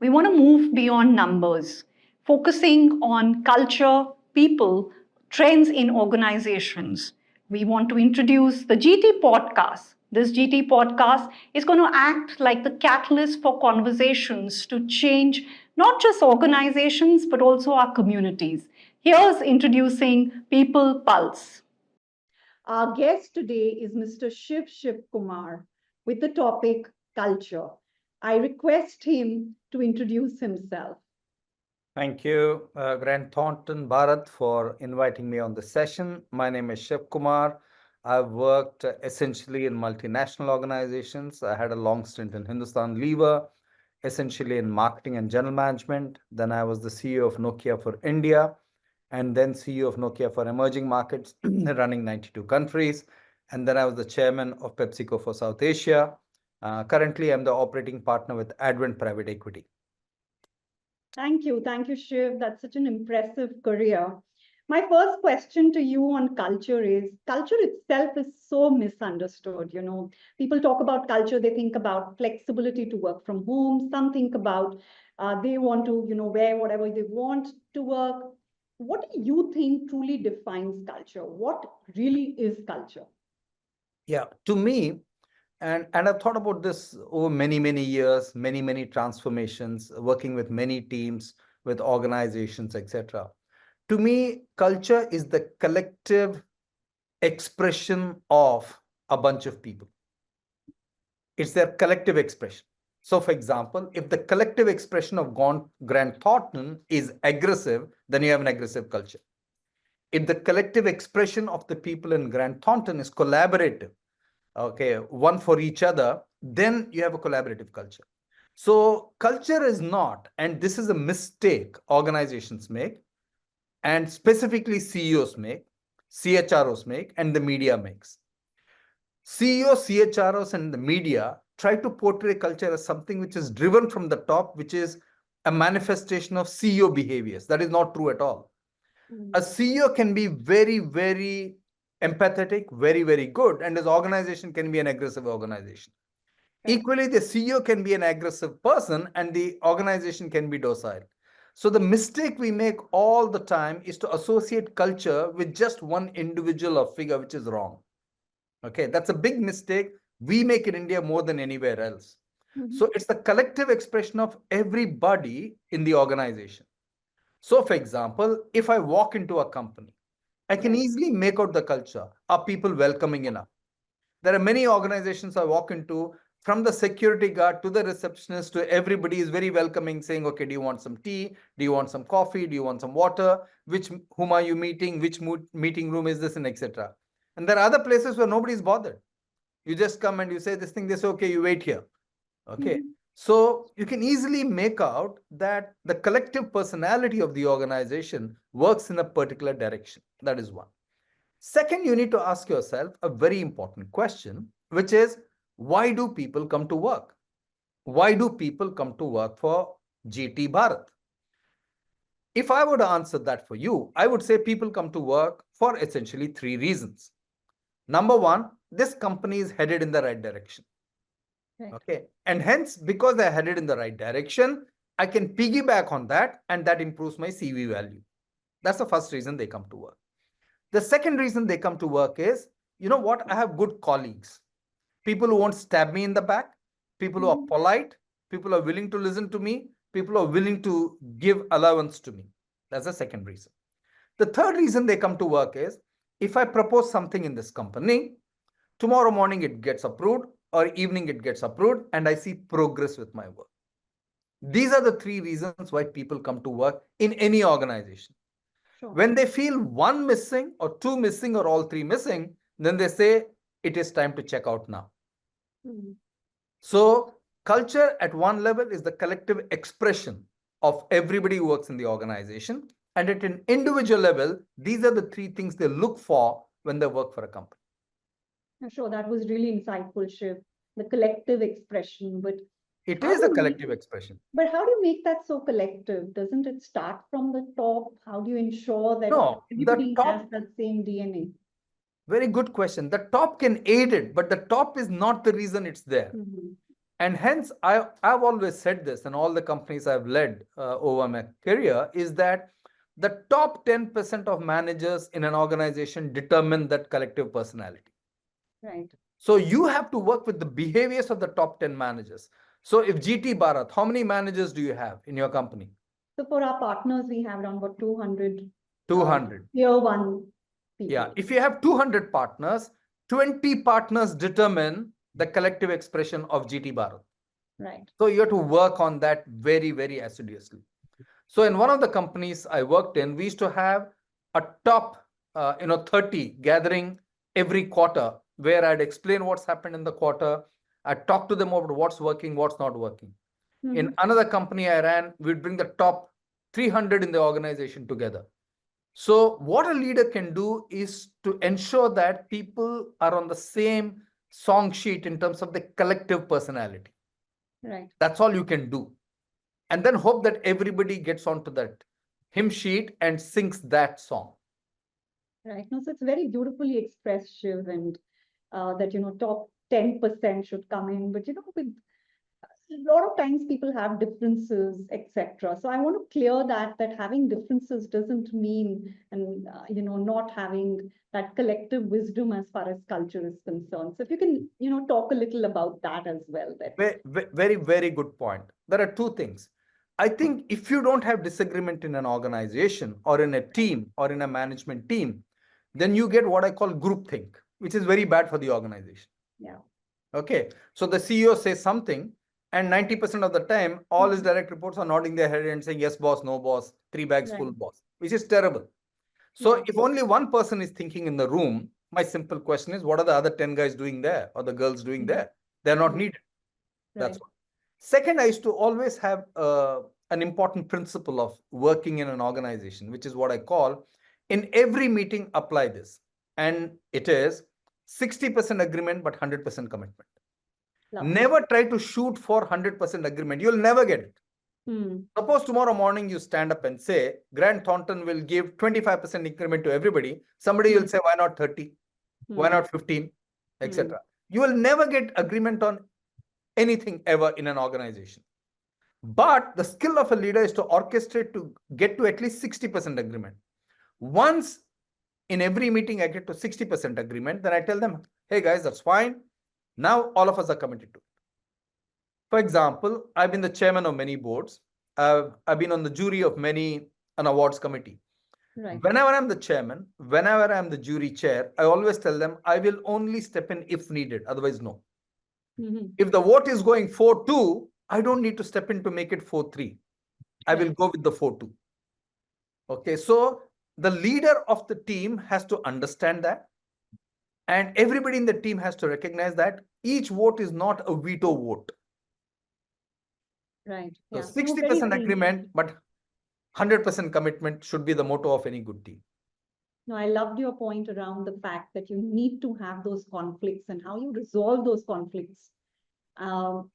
We want to move beyond numbers, focusing on culture, people, trends in organizations. We want to introduce the GT podcast. This GT podcast is going to act like the catalyst for conversations to change not just organizations but also our communities. Here's introducing People Pulse. Our guest today is Mr. Shiv Shivakumar with the topic culture. I request him to introduce himself. Thank you, Grant Thornton, Bharat, for inviting me on the session. My name is Shiv Kumar. I've worked essentially in multinational organizations. I had a long stint in Hindustan Lever, essentially in marketing and general management. Then I was the CEO of Nokia for India, and then CEO of Nokia for emerging markets, running 92 countries. And then I was the chairman of PepsiCo for South Asia. Currently, I'm the operating partner with Advent Private Equity. Thank you. Thank you, Shiv. That's such an impressive career. My first question to you on culture is culture itself is so misunderstood. People talk about culture, they think about flexibility to work from home. Some think about they want to, wear whatever they want to work. What do you think truly defines culture? What really is culture? Yeah, to me, and I've thought about this over many years, many transformations, working with many teams, with organizations, etc. To me, culture is the collective expression of a bunch of people. It's their collective expression. So, for example, if the collective expression of Grant Thornton is aggressive, then you have an aggressive culture. If the collective expression of the people in Grant Thornton is collaborative, okay, one for each other, then you have a collaborative culture. So culture is not, and this is a mistake organizations make, and specifically CEOs make, CHROs make, and the media makes. CEOs, CHROs, and the media try to portray culture as something which is driven from the top, which is a manifestation of CEO behaviors. That is not true at all. A CEO can be very empathetic, very good, and his organization can be an aggressive organization. Equally, the CEO can be an aggressive person and the organization can be docile. So the mistake we make all the time is to associate culture with just one individual or figure, which is wrong. Okay, that's a big mistake we make in India more than anywhere else. So it's the collective expression of everybody in the organization. So, for example, if I walk into a company, I can easily make out the culture. Are people welcoming enough? There are many organizations I walk into, from the security guard to the receptionist to everybody is very welcoming, saying, okay, do you want some tea? Do you want some coffee? Do you want some water? Whom are you meeting? Which meeting room is this? And etc. And there are other places where nobody is bothered. You just come and you say this thing, they say, okay, you wait here. Okay. So you can easily make out that the collective personality of the organization works in a particular direction. That is one. Second, you need to ask yourself a very important question, which is, why do people come to work? Why do people come to work for GT Bharat? If I were to answer that for you, I would say people come to work for essentially three reasons. Number one, this company is headed in the right direction. Okay. And hence, because they're headed in the right direction, I can piggyback on that and that improves my CV value. That's the first reason they come to work. The second reason they come to work is, you know what? I have good colleagues, people who won't stab me in the back, people who are polite, people who are willing to listen to me, people who are willing to give allowance to me. That's the second reason. The third reason they come to work is, if I propose something in this company, tomorrow morning it gets approved or evening it gets approved and I see progress with my work. These are the three reasons why people come to work in any organization. Sure. When they feel one missing or two missing or all three missing, then they say it is time to check out now. So culture at one level is the collective expression of everybody who works in the organization. And at an individual level, these are the three things they look for when they work for a company. Sure, that was really insightful, Shiv. The collective expression, but it is a collective expression. But how do you make that so collective? Doesn't it start from the top? How do you ensure that everybody has that same DNA? Very good question. The top can aid it, but the top is not the reason it's there. And hence, I've always said this, and all the companies I've led over my career, is that the top 10% of managers in an organization determine that collective personality. Right. So you have to work with the behaviors of the top 10 managers. So if GT Bharat, how many managers do you have in your company? So for our partners, we have around about 200 200. tier one Yeah. people. If you have 200 partners, 20 partners determine the collective expression of GT Bharat. Right. So you have to work on that very, very assiduously. So in one of the companies I worked in, we used to have a top 30 gathering every quarter, where I'd explain what's happened in the quarter. I'd talk to them about what's working, what's not working. In another company I ran, we'd bring the top 300 in the organization together. So what a leader can do is to ensure that people are on the same song sheet in terms of the collective personality. Right. That's all you can do. And then hope that everybody gets onto that hymn sheet and sings that song. Right. No, so it's very beautifully expressed, Shiv, and that, top 10% should come in. But, with a lot of times people have differences, etc. So I want to clear that having differences doesn't mean, and, not having that collective wisdom as far as culture is concerned. So if you can, talk a little about that as well. Very, very good point. There are two things. I think if you don't have disagreement in an organization or in a team or in a management team, then you get what I call groupthink, which is very bad for the organization. Yeah. Okay. So the CEO says something, and 90% of the time, all his direct reports are nodding their head and saying, yes, boss, no, boss, 3 bags full, boss, which is terrible. So if only one person is thinking in the room, my simple question is, what are the other 10 guys doing there or the girls doing there? They're not needed. That's one. Second, I used to always have an important principle of working in an organization, which is what I call, in every meeting, apply this. And it is 60% agreement, but 100% commitment. Never try to shoot for 100% agreement. You'll never get it. Suppose tomorrow morning you stand up and say, Grant Thornton will give 25% increment to everybody. Somebody will say, why not 30? Why not 15? Etc. You will never get agreement on anything ever in an organization. But the skill of a leader is to orchestrate to get to at least 60% agreement. Once in every meeting I get to 60% agreement, then I tell them, hey guys, that's fine. Now all of us are committed to it. For example, I've been the chairman of many boards. I've been on the jury of an awards committee. Right. Whenever I'm the chairman, whenever I'm the jury chair, I always tell them I will only step in if needed, otherwise no. If the vote is going 4-2, I don't need to step in to make it 4-3. I will go with the 4-2. Okay, so the leader of the team has to understand that. And everybody in the team has to recognize that each vote is not a veto vote. Right. So 60% agreement, but 100% commitment should be the motto of any good team. No, I loved your point around the fact that you need to have those conflicts, and how you resolve those conflicts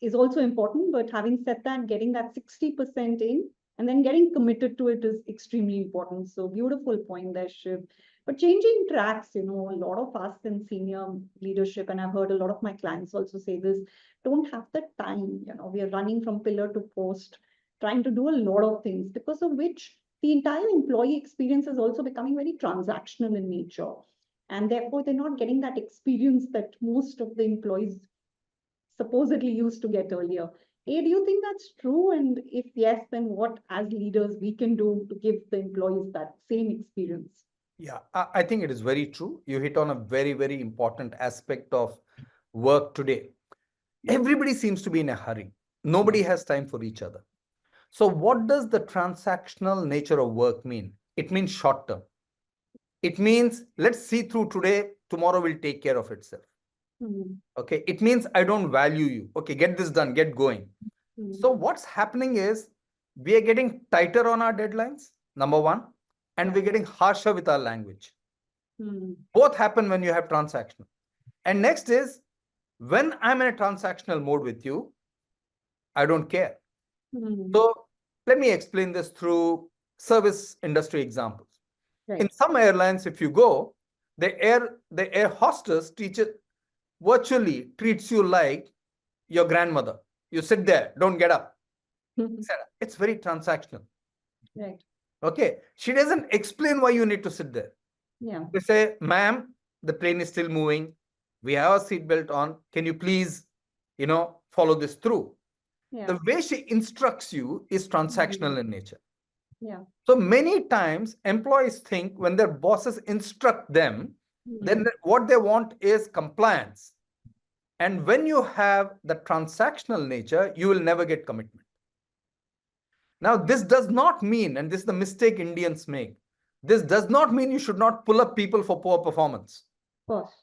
is also important. But having said that, getting that 60% in and then getting committed to it is extremely important. So beautiful point there, Shiv. But changing tracks, a lot of us in senior leadership, and I've heard a lot of my clients also say this, don't have the time. We are running from pillar to post, trying to do a lot of things, because of which the entire employee experience is also becoming very transactional in nature. And therefore, they're not getting that experience that most of the employees supposedly used to get earlier. A, do you think that's true? And if yes, then what as leaders we can do to give the employees that same experience? Yeah, I think it is very true. You hit on a very, very important aspect of work today. Everybody seems to be in a hurry. Nobody has time for each other. So what does the transactional nature of work mean? It means short term. It means let's see through today, tomorrow will take care of itself. Okay, it means I don't value you. Okay, get this done, get going. So what's happening is we are getting tighter on our deadlines, number one, and we're getting harsher with our language. Both happen when you have transactional. And next is, when I'm in a transactional mode with you, I don't care. So let me explain this through service industry examples. In some airlines, if you go, the air hostess virtually treats you like your grandmother. you sit there, don't get up. It's very transactional. Right. Okay. She doesn't explain why you need to sit there. Yeah. They say, ma'am, the train is still moving. We have a seatbelt on. Can you please, follow this through? Yeah. The way she instructs you is transactional in nature. Yeah. So many times employees think when their bosses instruct them, then what they want is compliance. And when you have the transactional nature, you will never get commitment. Now, this does not mean, and this is the mistake Indians make, this does not mean you should not pull up people for poor performance. Of course.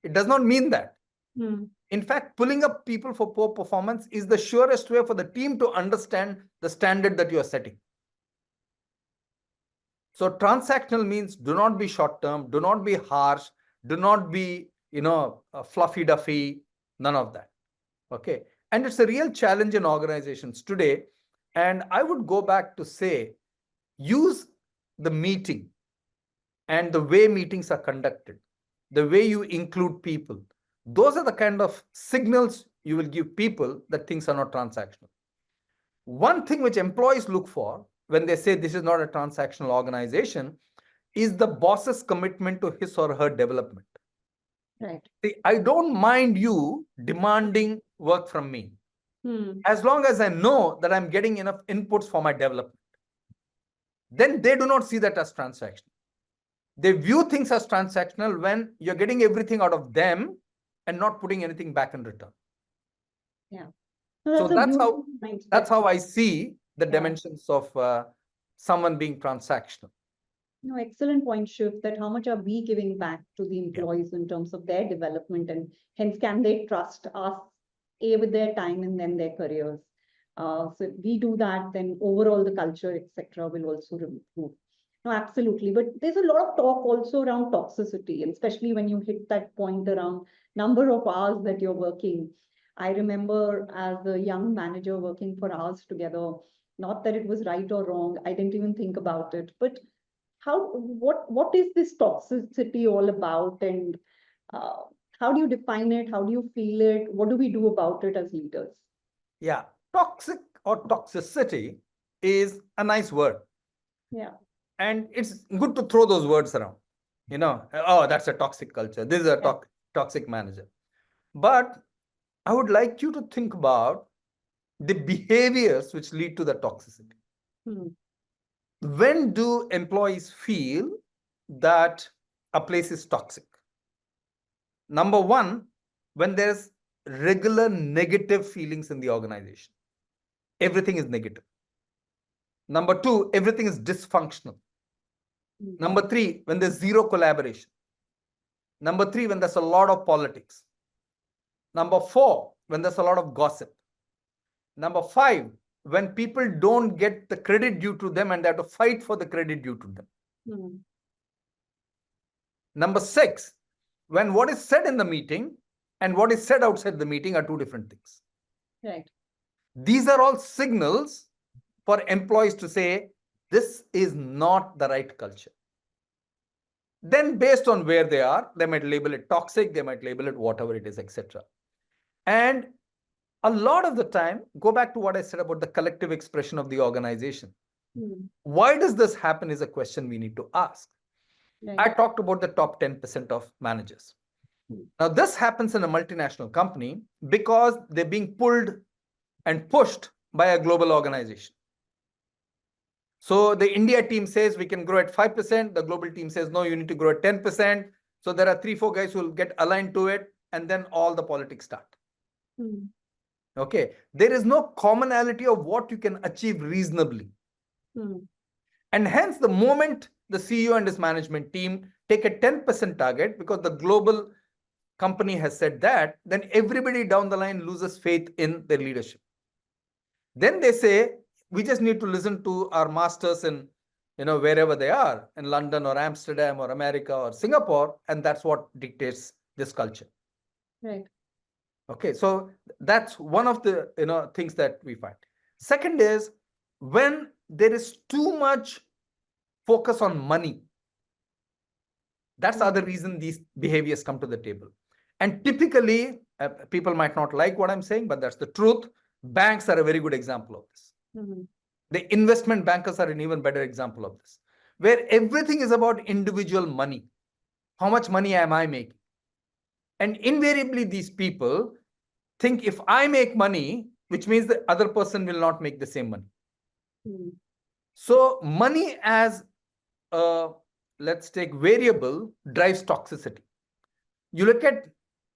It does not mean that. Hmm. In fact, pulling up people for poor performance is the surest way for the team to understand the standard that you are setting. So transactional means do not be short term, do not be harsh, do not be, fluffy duffy, none of that. Okay. And it's a real challenge in organizations today. And I would go back to say, use the meeting and the way meetings are conducted, the way you include people. Those are the kind of signals you will give people that things are not transactional. One thing which employees look for when they say this is not a transactional organization is the boss's commitment to his or her development. Right. See, I don't mind you demanding work from me as long as I know that I'm getting enough inputs for my development. Then they do not see that as transactional. They view things as transactional when you're getting everything out of them and not putting anything back in return. Yeah. So that's how I see the Yeah. dimensions of someone being transactional. No, excellent point, Shiv, that how much are we giving back to the employees in terms of their development, and hence can they trust us, A, with their time and then their careers. So if we do that, then overall the culture, etc., will also improve. No, absolutely. But there's a lot of talk also around toxicity, and especially when you hit that point around number of hours that you're working. I remember as a young manager working for hours together, not that it was right or wrong, I didn't even think about it, but what is this toxicity all about, and uh, how do you define it, how do you feel it, what do we do about it as leaders? Yeah, toxic or toxicity is a nice word. Yeah. And it's good to throw those words around. Oh, that's a toxic culture. This is a toxic manager. But I would like you to think about the behaviors which lead to the toxicity. When do employees feel that a place is toxic? Number one, when there's regular negative feelings in the organization. Everything is negative. Number two, everything is dysfunctional. Number three, when there's zero collaboration. Number three, when there's a lot of politics. Number four, when there's a lot of gossip. Number five, when people don't get the credit due to them and they have to fight for the credit due to them. Number six, when what is said in the meeting and what is said outside the meeting are two different things. Right. These are all signals for employees to say, this is not the right culture. Then based on where they are, they might label it toxic, they might label it whatever it is, etc. And a lot of the time, go back to what I said about the collective expression of the organization. Why does this happen is a question we need to ask. Right. I talked about the top 10% of managers. Now, this happens in a multinational company because they're being pulled and pushed by a global organization. So the India team says we can grow at 5%. The global team says, no, you need to grow at 10%. So there are 3-4 guys who will get aligned to it. And then all the politics start. Okay. There is no commonality of what you can achieve reasonably. And hence, the moment the CEO and his management team take a 10% target, because the global company has said that, then everybody down the line loses faith in their leadership. Then they say, we just need to listen to our masters in, wherever they are, in London or Amsterdam or America or Singapore, and that's what dictates this culture. Right. Okay, so that's one of the things that we find. Second is when there is too much focus on money. That's the other reason these behaviors come to the table. And typically, people might not like what I'm saying, but that's the truth. Banks are a very good example of this. The investment bankers are an even better example of this, where everything is about individual money. How much money am I making? And invariably, these people think if I make money, which means the other person will not make the same money. So money as a, let's take variable, drives toxicity. You look at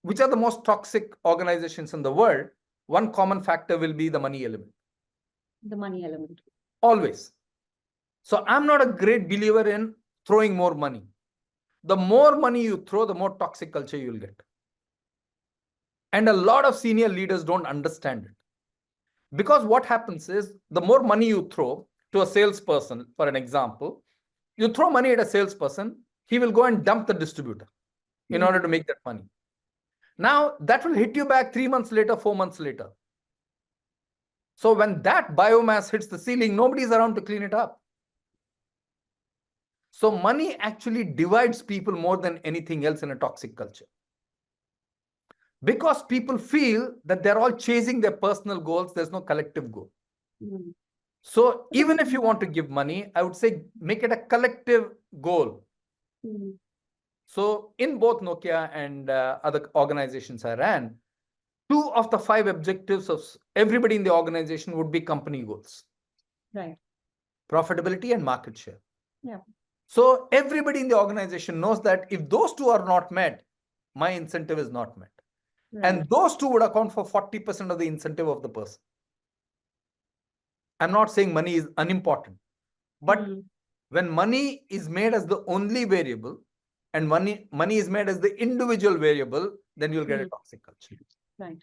which are the most toxic organizations in the world, one common factor will be the money element. The money element. Always. So I'm not a great believer in throwing more money. The more money you throw, the more toxic culture you'll get. And a lot of senior leaders don't understand it. Because what happens is, the more money you throw to a salesperson, for an example, you throw money at a salesperson, he will go and dump the distributor in order to make that money. Now, that will hit you back 3 months later, 4 months later. So when that biomass hits the ceiling, nobody's around to clean it up. So money actually divides people more than anything else in a toxic culture. Because people feel that they're all chasing their personal goals, there's no collective goal. So even if you want to give money, I would say make it a collective goal. So in both Nokia and other organizations I ran, 2 of the 5 objectives of everybody in the organization would be company goals. Right. Profitability and market share. Yeah. So everybody in the organization knows that if those 2 are not met, my incentive is not met. Right. And those 2 would account for 40% of the incentive of the person. I'm not saying money is unimportant, but when money is made as the only variable and money is made as the individual variable, then you'll get a toxic culture. Right.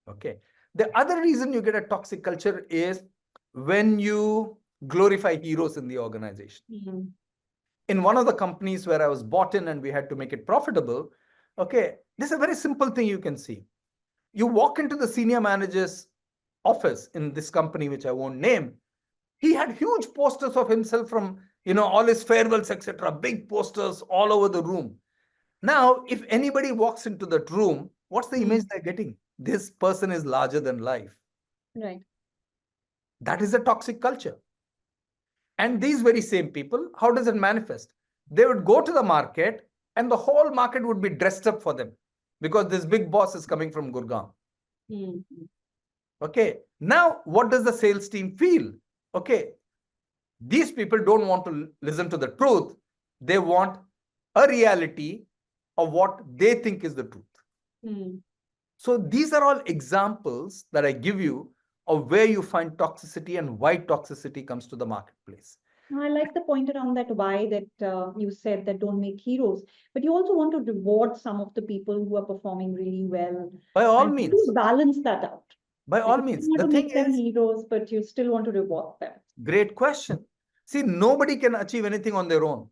Okay. The other reason you get a toxic culture is when you glorify heroes in the organization. In one of the companies where I was bought in and we had to make it profitable, okay, this is a very simple thing you can see. You walk into the senior manager's office in this company, which I won't name. He had huge posters of himself from, all his farewells, etc. Big posters all over the room. Now, if anybody walks into that room, what's the image they're getting? This person is larger than life. Right. That is a toxic culture. And these very same people, how does it manifest? They would go to the market and the whole market would be dressed up for them because this big boss is coming from Gurgaon. Okay. Now, what does the sales team feel? Okay. These people don't want to listen to the truth. They want a reality of what they think is the truth. So these are all examples that I give you of where you find toxicity and why toxicity comes to the marketplace. I like the point around that why that you said that don't make heroes, but you also want to reward some of the people who are performing really well. By all And means. you balance that out. By all means. You want The to thing make them is, heroes, but you still want to reward them. great question. See, nobody can achieve anything on their own.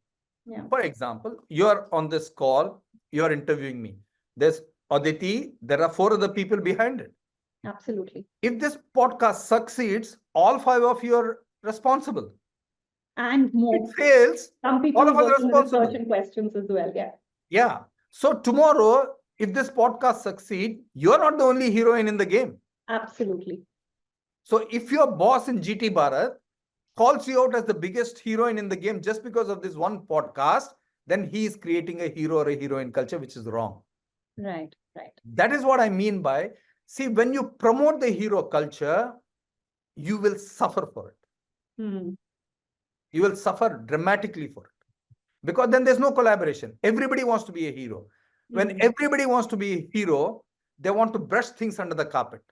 Yeah. For example, you're on this call, you're interviewing me. There's Aditi, there are 4 other people behind it. Absolutely. If this podcast succeeds, all 5 of you are responsible. And more. If it fails, some people all of us work are on responsible. research and questions as well. Yeah. Yeah. So tomorrow, if this podcast succeeds, you're not the only heroine in the game. Absolutely. So if your boss in GT Bharat calls you out as the biggest heroine in the game just because of this one podcast, then he is creating a hero or a heroine culture, which is wrong. Right, right. That is what I mean by, see, when you promote the hero culture, you will suffer for it. You will suffer dramatically for it. Because then there's no collaboration. Everybody wants to be a hero. When everybody wants to be a hero, they want to brush things under the carpet.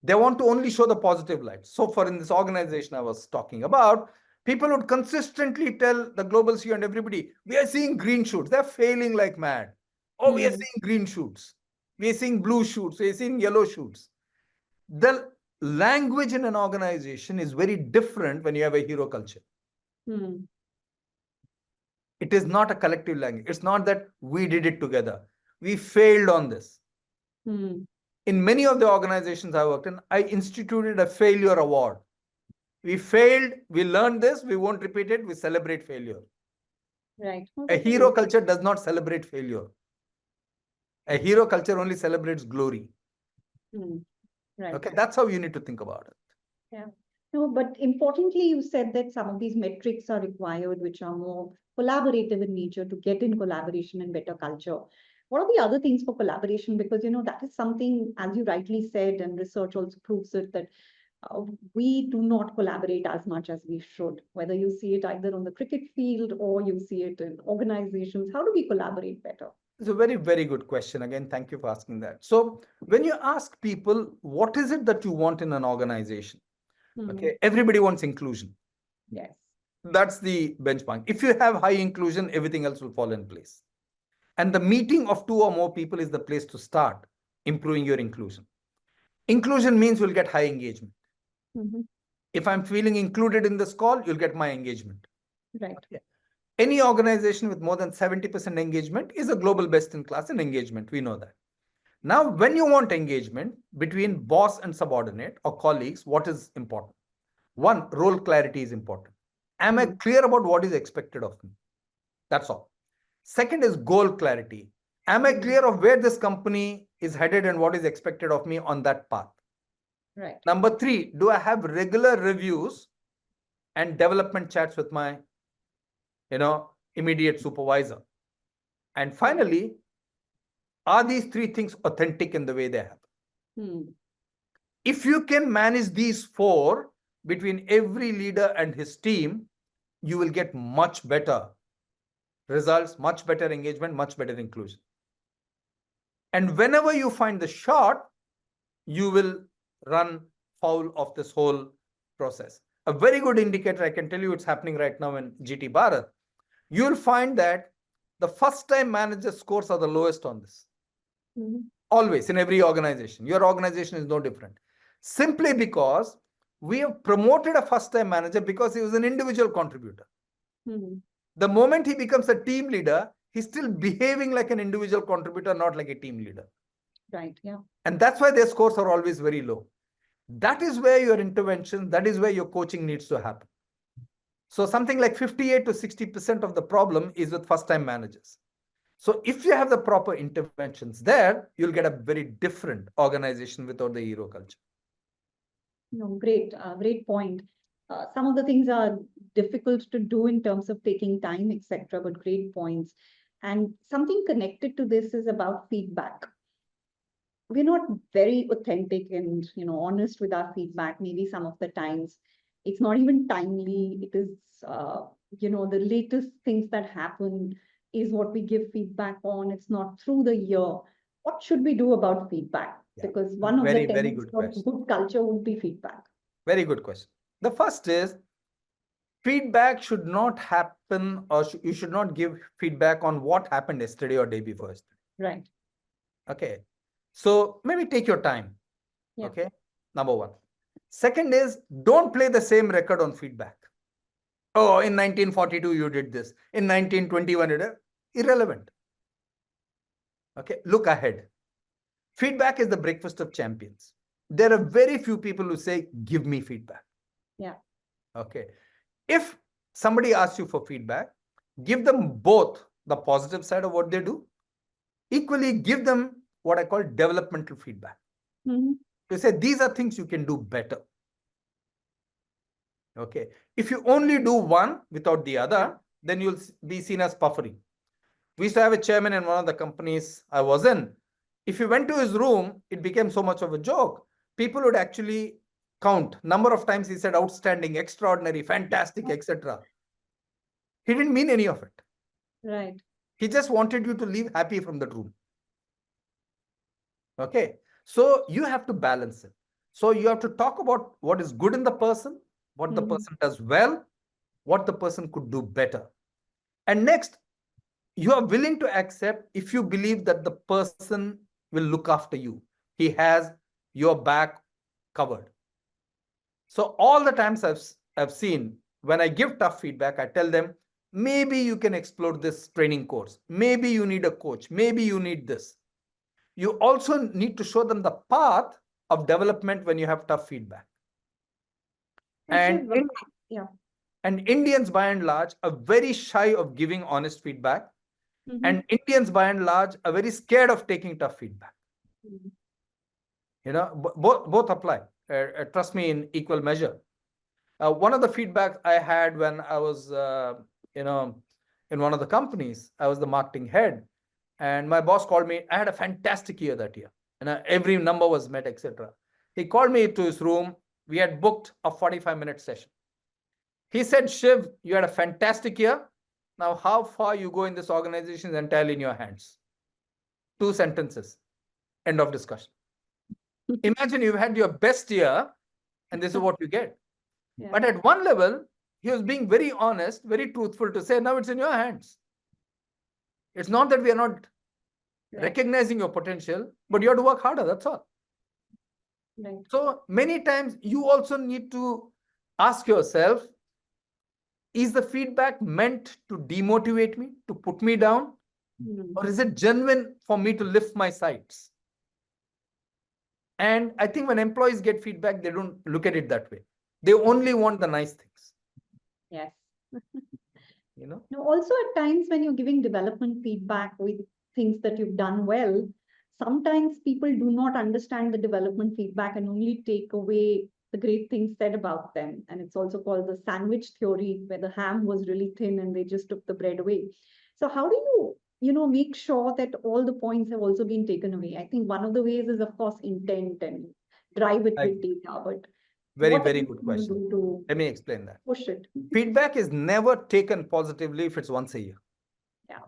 They want to only show the positive light. So for in this organization I was talking about, people would consistently tell the global CEO and everybody, we are seeing green shoots. They're failing like mad. Oh, we are seeing green shoots. We are seeing blue shoots. We are seeing yellow shoots. The language in an organization is very different when you have a hero culture. It is not a collective language. It's not that we did it together. We failed on this. In many of the organizations I worked in, I instituted a failure award. We failed, we learned this, we won't repeat it, we celebrate failure. Right. A hero culture does not celebrate failure. A hero culture only celebrates glory. Right. Okay, that's how you need to think about it. Yeah. No, but importantly, you said that some of these metrics are required, which are more collaborative in nature to get in collaboration and better culture. What are the other things for collaboration? Because, that is something, as you rightly said, and research also proves it, that we do not collaborate as much as we should, whether you see it either on the cricket field or you see it in organizations. How do we collaborate better? It's a very, very good question. Again, thank you for asking that. So when you ask people, what is it that you want in an organization? Okay, everybody wants inclusion. Yes. That's the benchmark. If you have high inclusion, everything else will fall in place. And the meeting of two or more people is the place to start improving your inclusion. Inclusion means you'll get high engagement. If I'm feeling included in this call, you'll get my engagement. Right. Okay. Any organization with more than 70% engagement is a global best in class in engagement. We know that. Now, when you want engagement between boss and subordinate or colleagues, what is important? One, role clarity is important. Am I clear about what is expected of me? That's all. Second is goal clarity. Am I clear of where this company is headed and what is expected of me on that path? Right. Number three, do I have regular reviews and development chats with my, immediate supervisor? And finally, are these three things authentic in the way they happen? If you can manage these four between every leader and his team, you will get much better results, much better engagement, much better inclusion. And whenever you find the short, you will run foul of this whole process. A very good indicator, I can tell you it's happening right now in GT Bharat. You'll find that the first time manager scores are the lowest on this. Always in every organization. Your organization is no different. Simply because we have promoted a first time manager because he was an individual contributor. The moment he becomes a team leader, he's still behaving like an individual contributor, not like a team leader. Right. Yeah. And that's why their scores are always very low. That is where your intervention, that is where your coaching needs to happen. So something like 58 to 60% of the problem is with first-time managers. So if you have the proper interventions there, you'll get a very different organization without the hero culture. No, great, great point. Some of the things are difficult to do in terms of taking time, etc., but great points. And something connected to this is about feedback. We're not very authentic and honest with our feedback. Maybe some of the times it's not even timely. It is the latest things that happen is what we give feedback on. It's not through the year. What should we do about feedback? Because one of the tenets of good culture would be feedback. Very good question. The first is feedback should not happen, or you should not give feedback on what happened yesterday or day before yesterday. Right. Okay. So maybe take your time. Yeah. Okay. Number one. Second is don't play the same record on feedback. Oh, in 1942, you did this. In 1921, you did. Irrelevant. Okay. Look ahead. Feedback is the breakfast of champions. There are very few people who say, give me feedback. Yeah. Okay. If somebody asks you for feedback, give them both the positive side of what they do. Equally, give them what I call developmental feedback. You say, these are things you can do better. Okay. If you only do one without the other, then you'll be seen as puffery. We used to have a chairman in one of the companies I was in. If you went to his room, it became so much of a joke. People would actually count number of times he said outstanding, extraordinary, fantastic, etc. He didn't mean any of it. Right. He just wanted you to leave happy from that room. Okay. So you have to balance it. So you have to talk about what is good in the person, what the person does well, what the person could do better. And next, you are willing to accept if you believe that the person will look after you. He has your back covered. So all the times I've seen when I give tough feedback, I tell them, maybe you can explore this training course. Maybe you need a coach. Maybe you need this. You also need to show them the path of development when you have tough feedback. And Indians, by and large, are very shy of giving honest feedback. And Indians, by and large, are very scared of taking tough feedback. Both apply. Trust me, in equal measure. One of the feedback I had when I was, you know, in one of the companies, I was the marketing head, and my boss called me. I had a fantastic year that year, and every number was met, etc. He called me to his room. We had booked a 45-minute session. He said, Shiv, you had a fantastic year. Now, how far you go in this organization is entirely in your hands. 2 sentences. End of discussion. Imagine you've had your best year, and this is what you get. Yeah. But at one level, he was being very honest, very truthful to say, now it's in your hands. It's not that we are not recognizing your potential, but you have to work harder. That's all. Right. So many times you also need to ask yourself, is the feedback meant to demotivate me, to put me down? Or is it genuine for me to lift my sights? And I think when employees get feedback, they don't look at it that way. They only want the nice things. Yes. Now, also at times when you're giving development feedback with things that you've done well, sometimes people do not understand the development feedback and only take away the great things said about them. And it's also called the sandwich theory, where the ham was really thin and they just took the bread away. So how do you make sure that all the points have also been taken away? I think one of the ways is, of course, intent and drive it with data, but very, what very else good can you question. do to Let me explain that. push it? Feedback is never taken positively if it's once a year. Yeah.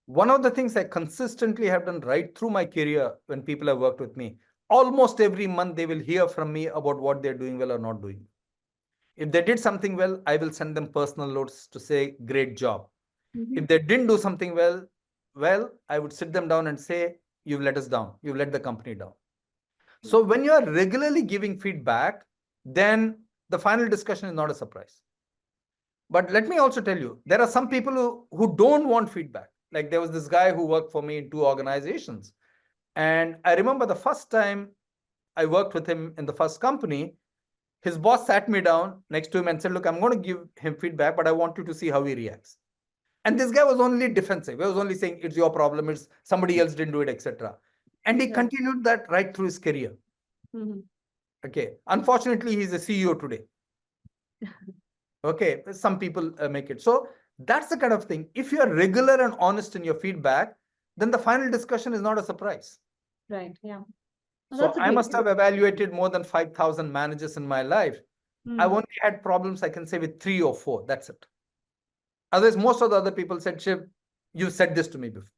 One of the things I consistently have done right through my career when people have worked with me, almost every month they will hear from me about what they're doing well or not doing. If they did something well, I will send them personal notes to say, great job. If they didn't do something well, I would sit them down and say, you've let us down. You've let the company down. So when you are regularly giving feedback, then the final discussion is not a surprise. But let me also tell you, there are some people who don't want feedback. Like there was this guy who worked for me in 2 organizations. And I remember the first time I worked with him in the first company, his boss sat me down next to him and said, look, I'm going to give him feedback, but I want you to see how he reacts. And this guy was only defensive. He was only saying, it's your problem, it's somebody else didn't do it, etc. And he continued that right through his career. Okay. Unfortunately, he's a CEO today. Okay. Some people make it. So that's the kind of thing. If you're regular and honest in your feedback, then the final discussion is not a surprise. Right. Yeah. So I must have evaluated more than 5,000 managers in my life. I've only had problems, I can say, with 3 or 4. That's it. Otherwise, most of the other people said, Shiv, you said this to me before.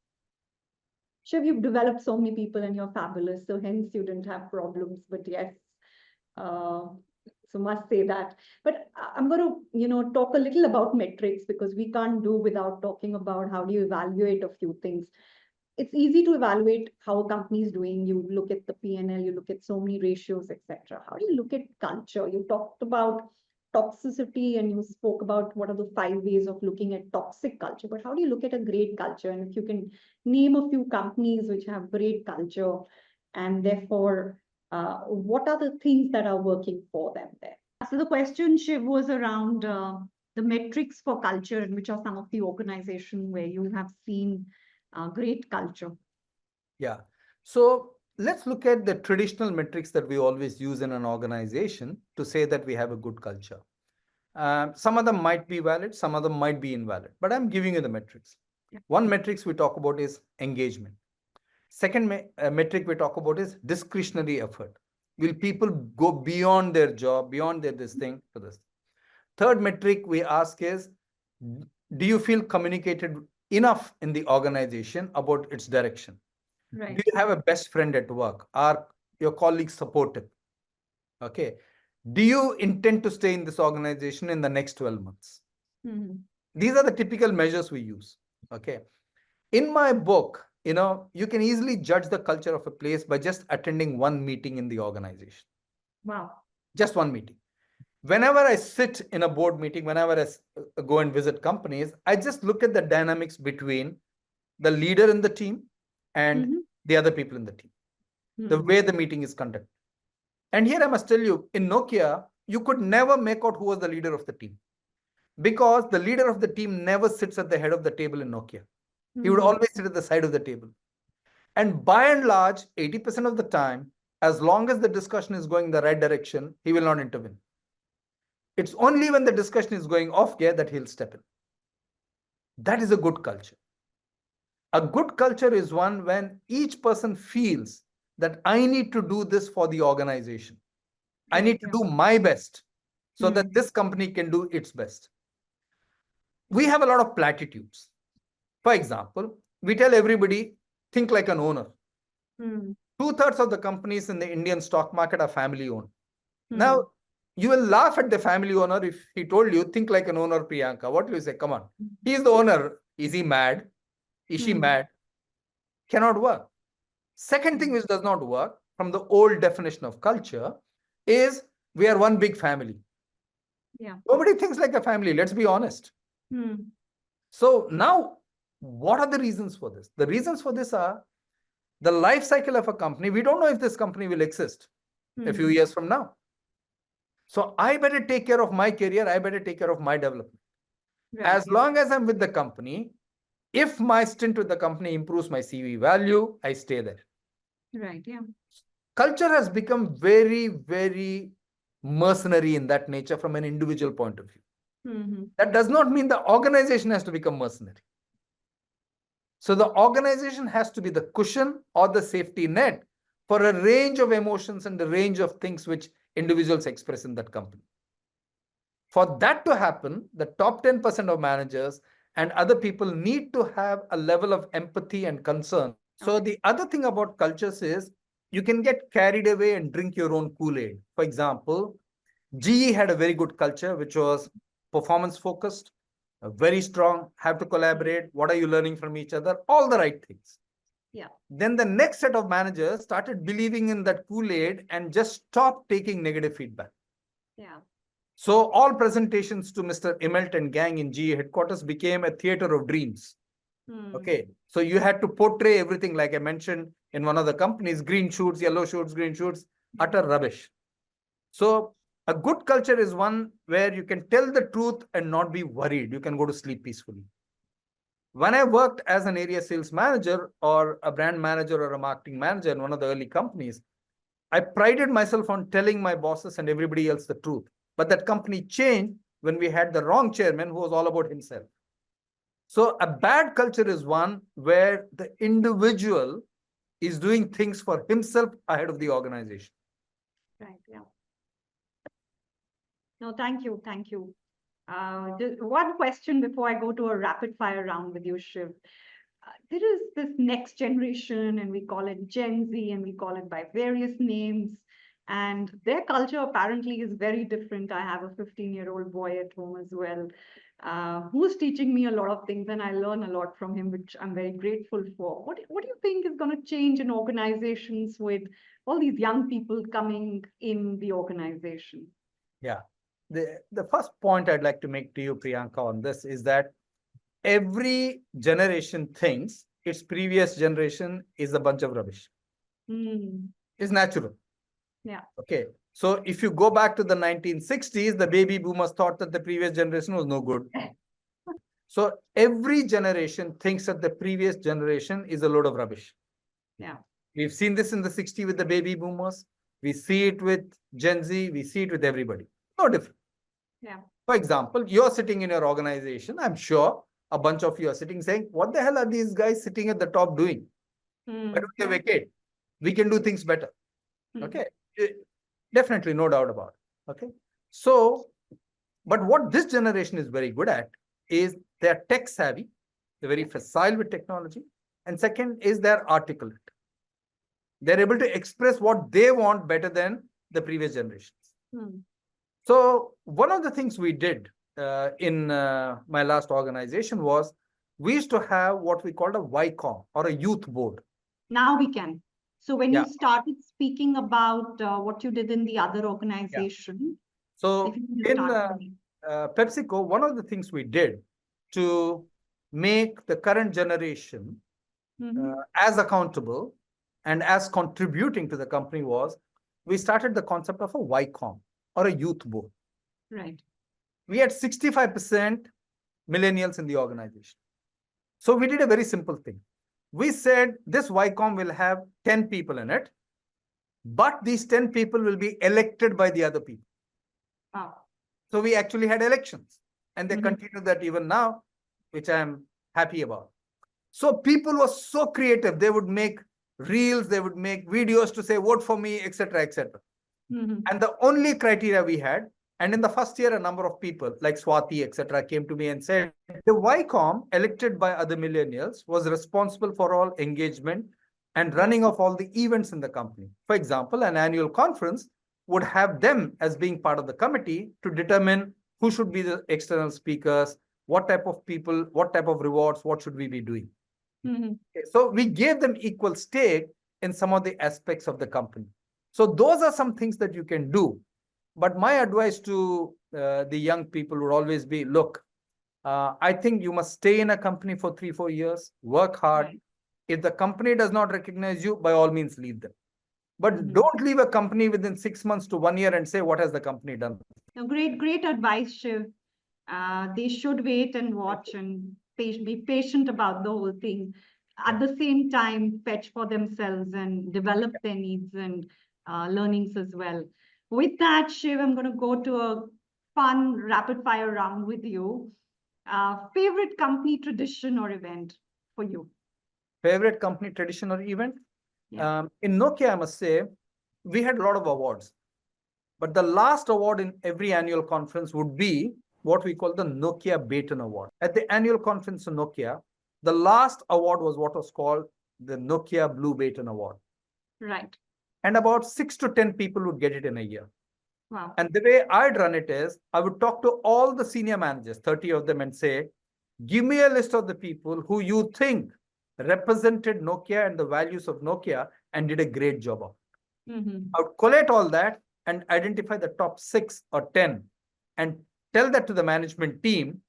Shiv, you've developed so many people and you're fabulous. So hence you didn't have problems. But yes, so must say that. But I'm going to, talk a little about metrics, because we can't do without talking about how do you evaluate a few things. It's easy to evaluate how a company is doing. You look at the P&L, you look at so many ratios, etc. How do you look at culture? You talked about toxicity and you spoke about what are the 5 ways of looking at toxic culture. But how do you look at a great culture? And if you can name a few companies which have great culture, and therefore, what are the things that are working for them there? So the question, Shiv, was around the metrics for culture, and which are some of the organizations where you have seen great culture. Yeah. So let's look at the traditional metrics that we always use in an organization to say that we have a good culture. Some of them might be valid, some of them might be invalid, but I'm giving you the metrics. Yeah. One metrics we talk about is engagement. Second metric we talk about is discretionary effort. Will people go beyond their job, beyond this thing for this? Third metric we ask is, do you feel communicated enough in the organization about its direction? Right. Do you have a best friend at work? Are your colleagues supportive? Okay. Do you intend to stay in this organization in the next 12 months? These are the typical measures we use. Okay. In my book, you can easily judge the culture of a place by just attending one meeting in the organization. Wow. Just one meeting. Whenever I sit in a board meeting, whenever I go and visit companies, I just look at the dynamics between the leader in the team and the other people in the team, the way the meeting is conducted. And here I must tell you, in Nokia, you could never make out who was the leader of the team, because the leader of the team never sits at the head of the table in Nokia. He would always sit at the side of the table. And by and large, 80% of the time, as long as the discussion is going in the right direction, he will not intervene. It's only when the discussion is going off gear that he'll step in. That is a good culture. A good culture is one when each person feels that I need to do this for the organization. I need to do my best so that this company can do its best. We have a lot of platitudes. For example, we tell everybody, think like an owner. 2/3 of the companies in the Indian stock market are family owned. Now, you will laugh at the family owner if he told you, think like an owner, Priyanka. What will you say? Come on. He's the owner. Is he mad? Is she mad? Cannot work. Second thing which does not work from the old definition of culture is we are one big family. Nobody thinks like a family. Let's be honest. So now, what are the reasons for this? The reasons for this are the life cycle of a company. We don't know if this company will exist a few years from now. So I better take care of my career. I better take care of my development. As long as I'm with the company, if my stint with the company improves my CV value, I stay there. Culture has become very, very mercenary in that nature from an individual point of view. That does not mean the organization has to become mercenary. So the organization has to be the cushion or the safety net for a range of emotions and a range of things which individuals express in that company. For that to happen, the top 10% of managers and other people need to have a level of empathy and concern. So the other thing about cultures is you can get carried away and drink your own Kool-Aid. For example, GE had a very good culture, which was performance focused, very strong, have to collaborate. What are you learning from each other? All the right things. Then the next set of managers started believing in that Kool-Aid and just stopped taking negative feedback. So all presentations to Mr. Immelt and gang in GE headquarters became a theater of dreams. Okay. So you had to portray everything, like I mentioned in one of the companies, green shoots, yellow shoots, green shoots, utter rubbish. So a good culture is one where you can tell the truth and not be worried. You can go to sleep peacefully. When I worked as an area sales manager or a brand manager or a marketing manager in one of the early companies, I prided myself on telling my bosses and everybody else the truth. But that company changed when we had the wrong chairman who was all about himself. So a bad culture is one where the individual is doing things for himself ahead of the organization. No, thank you. Thank you. Just one question before I go to a rapid fire round with you, Shiv. There is this next generation, and we call it Gen Z, and we call it by various names. And their culture apparently is very different. I have a 15-year-old boy at home as well, who's teaching me a lot of things, and I learn a lot from him, which I'm very grateful for. What do you think is going to change in organizations with all these young people coming in the organization? Yeah. The first point I'd like to make to you, Priyanka, on this is that every generation thinks its previous generation is a bunch of rubbish. It's natural. Okay. So if you go back to the 1960s, the baby boomers thought that the previous generation was no good. So every generation thinks that the previous generation is a load of rubbish. We've seen this in the 60s with the baby boomers. We see it with Gen Z. We see it with everybody. No different. For example, you're sitting in your organization. I'm sure a bunch of you are sitting saying, what the hell are these guys sitting at the top doing? Why don't they vacate? We can do things better. Okay. Definitely, no doubt about it. Okay. So, but what this generation is very good at is they're tech savvy. They're very facile with technology. And second is they're articulate. They're able to express what they want better than the previous generations. So one of the things we did in my last organization was we used to have what we called a YCOM or a youth board. Now we can. So when you started speaking about what you did in the other organization, so in PepsiCo, one of the things we did to make the current generation as accountable and as contributing to the company was we started the concept of a YCOM or a youth board. We had 65% millennials in the organization. So we did a very simple thing. We said this YCOM will have 10 people in it. but these 10 people will be elected by the other people. Wow. So we actually had elections, and they Mhm. continue that even now, which I am happy about. So people were so creative. They would make reels, they would make videos to say, vote for me, etc., etc. Mhm. And the only criteria we had, and in the first year, a number of people like Swati, etc., came to me and said, the YCOM elected by other millennials was responsible for all engagement and running of all the events in the company. For example, an annual conference would have them as being part of the committee to determine who should be the external speakers, what type of people, what type of rewards, what should we be doing. Mhm. Okay, so we gave them equal stake in some of the aspects of the company. So those are some things that you can do. But my advice to the young people would always be, look, I think you must stay in a company for 3, 4 years, work hard. Right. If the company does not recognize you, by all means, leave them. But Mhm. don't leave a company within 6 months to 1 year and say, what has the company done? No, great advice, Shiv. They should wait and watch and be patient about the whole thing. At the same time, fetch for themselves and develop their needs and learnings as well. With that, Shiv, I'm going to go to a fun rapid fire round with you. Favorite company tradition or event for you? Favorite company tradition or event? Yeah. In Nokia, I must say, we had a lot of awards. But the last award in every annual conference would be what we call the Nokia Baton Award. At the annual conference of Nokia, the last award was what was called the Nokia Blue Baton Award. Right. And about 6 to 10 people would get it in a year. Wow. And the way I'd run it is, I would talk to all the senior managers, 30 of them, and say, give me a list of the people who you think represented Nokia and the values of Nokia and did a great job of it. Mm-hmm. I would collate all that and identify the top 6 or 10 and tell that to the management team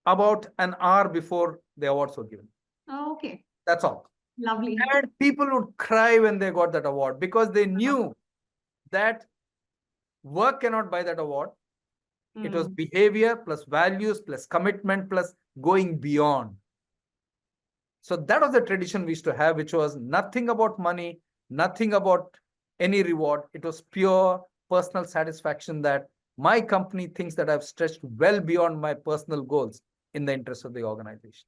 about an hour before the awards were given. Oh, okay. That's all. Lovely. And people would cry when they got that award because they knew that work cannot buy that award. It was behavior plus values plus commitment plus going beyond. So that was the tradition we used to have, which was nothing about money, nothing about any reward. It was pure personal satisfaction that my company thinks that I've stretched well beyond my personal goals in the interest of the organization.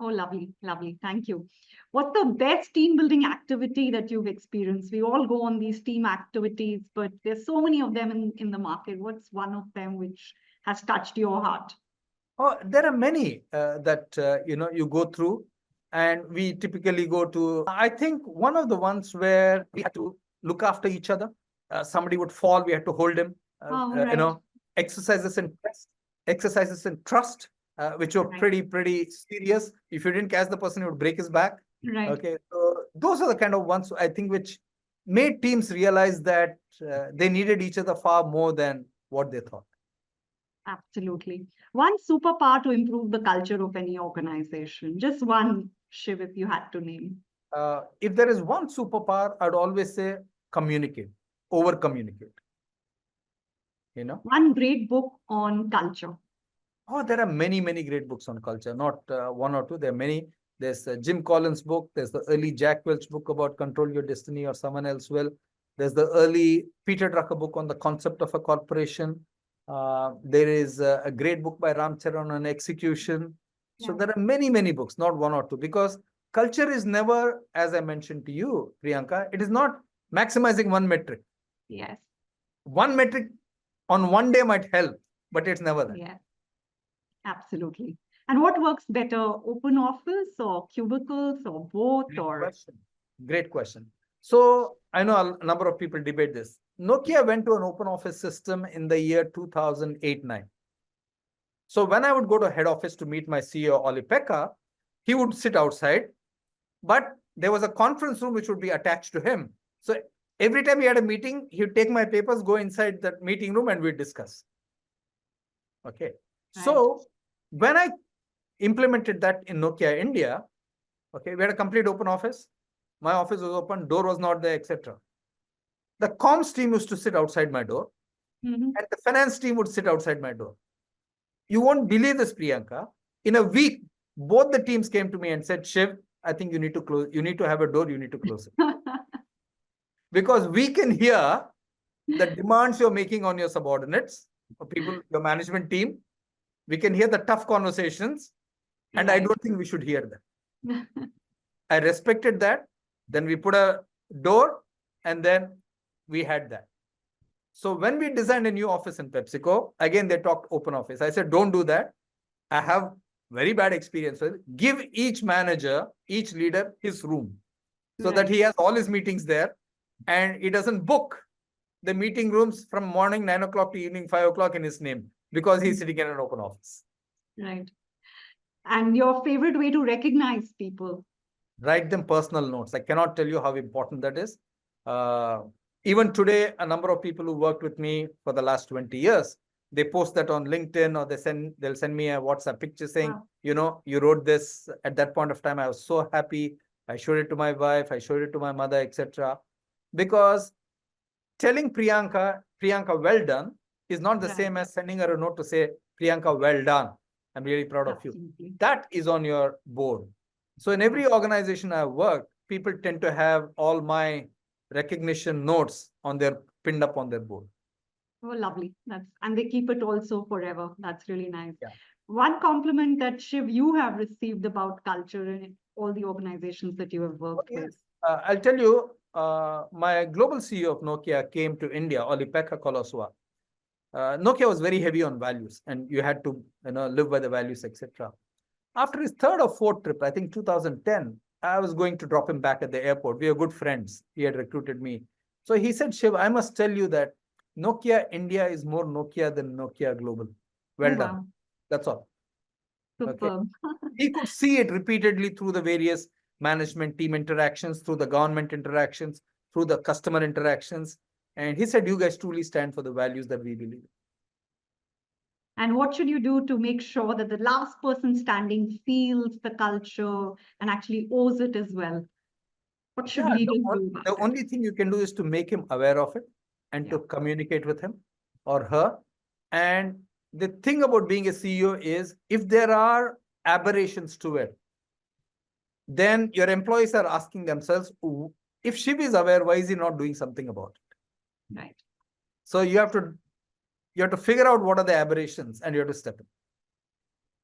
Oh, lovely, lovely. Thank you. What's the best team building activity that you've experienced? We all go on these team activities, but there's so many of them in the market. What's one of them which has touched your heart? Oh, there are many that you go through, and we typically go to. I think one of the ones where we had to look after each other. Somebody would fall, we had to hold him. Oh, right. Exercises in trust, which were Right. pretty serious. If you didn't catch the person, you would break his back. Right. Okay, so those are the kind of ones I think which made teams realize that they needed each other far more than what they thought. Absolutely. One superpower to improve the culture of any organization. Just one, Shiv, if you had to name. If there is one superpower, I'd always say communicate, over communicate. One great book on culture. Oh, there are many great books on culture, not one or two. There are many. There's Jim Collins' book. There's the early Jack Welch book about Control Your Destiny, or someone else will. There's the early Peter Drucker book on the concept of a corporation. There is a great book by Ram Charan on execution. So there are many books, not one or two, because culture is never, as I mentioned to you, Priyanka, it is not maximizing one metric. Yes. One metric on one day might help, but it's never that. Yeah. Absolutely. And what works better, open office or cubicles or both? Great question. So I know a number of people debate this. Nokia went to an open office system in the year 2008-9. So when I would go to head office to meet my CEO, Olli-Pekka, he would sit outside, but there was a conference room which would be attached to him. So every time he had a meeting, he would take my papers, go inside that meeting room, and we'd discuss. Okay. Right. So when I implemented that in Nokia India, okay, we had a complete open office. My office was open, door was not there, etc. The comms team used to sit outside my door, and the finance team would sit outside my door. You won't believe this, Priyanka. In a week, both the teams came to me and said, Shiv, I think you need to close. You need to have a door. You need to close it. because we can hear the demands you're making on your subordinates, or people, your management team. We can hear the tough conversations, and I Right. don't think we should hear them. I respected that. Then we put a door, and then we had that. So when we designed a new office in PepsiCo, again, they talked open office. I said, don't do that. I have very bad experience with it. Give each manager, each leader his room so that Right. he has all his meetings there, and he doesn't book the meeting rooms from morning 9 o'clock to evening 5 o'clock in his name because he's sitting in an open office. Right. And your favorite way to recognize people? Write them personal notes. I cannot tell you how important that is. Even today, a number of people who worked with me for the last 20 years, they post that on LinkedIn, or they'll send me a WhatsApp picture saying, Wow. you know, you wrote this at that point of time. I was so happy. I showed it to my wife. I showed it to my mother, etc. Because telling Priyanka, well done, is not the Right. same as sending her a note to say, Priyanka, well done. I'm really proud of you. Absolutely. That is on your board. So in every organization I've worked, people tend to have all my recognition notes on their pinned up on their board. Oh, lovely. And they keep it also forever. That's really nice. Yeah. One compliment that Shiv you have received about culture in all the organizations that you have worked with. I'll tell you, my global CEO of Nokia came to India, Oli-Pekka Kolosua. Nokia was very heavy on values, and you had to, live by the values, etc. After his third or fourth trip, I think 2010, I was going to drop him back at the airport. We were good friends. He had recruited me. So he said, Shiv, I must tell you that Nokia India is more Nokia than Nokia Global. Well done. Wow. That's all. Okay. Superb. He could see it repeatedly through the various management team interactions, through the government interactions, through the customer interactions. And he said, you guys truly stand for the values that we believe in. And what should you do to make sure that the last person standing feels the culture and actually owes it as well? What should leaders do about The it? only thing you can do is to make him aware of it and to communicate with him or her. And the thing about being a CEO is if there are aberrations to it, then your employees are asking themselves, if Shiv is aware, why is he not doing something about it? Right. So you have to figure out what are the aberrations, and you have to step in.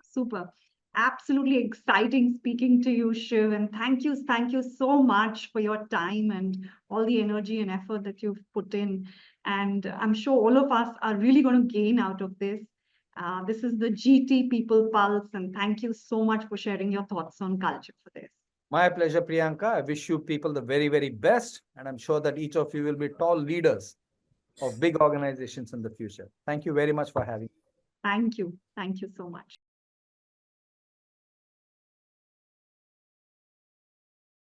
Super. Absolutely exciting speaking to you, Shiv. And thank you so much for your time and all the energy and effort that you've put in. And I'm sure all of us are really going to gain out of this. This is the GT People Pulse. And thank you so much for sharing your thoughts on culture for this. My pleasure, Priyanka. I wish you people the very, very best. And I'm sure that each of you will be tall leaders of big organizations in the future. Thank you very much for having me. Thank you. Thank you so much.